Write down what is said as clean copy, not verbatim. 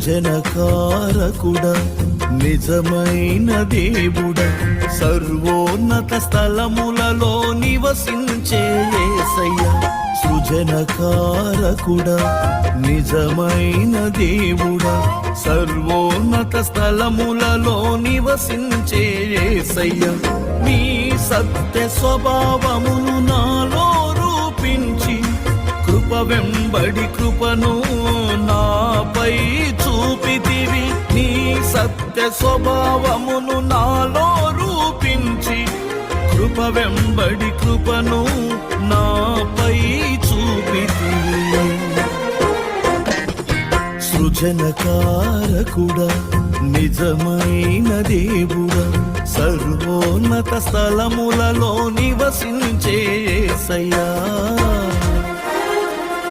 సృజనకారకుడా నిజమైన దేవుడా సర్వోన్నత స్థలములలో నివసించే యేసయ్యా సృజనకారకుడా నిజమైన దేవుడా సర్వోన్నత స్థలములలో నివసించే యేసయ్యా నీ సత్య స్వభావమును నాలో రూపించి కృప వెంబడి కృపను నాపై చూపితివి నీ సత్య స్వభావమును నాలో రూపించి కృప వెంబడి కృపను నాపై చూపితివి సృజనకారకుడా నిజమైన దేవుడా సర్వోన్నత స్థలములలో నివసించే యేసయ్యా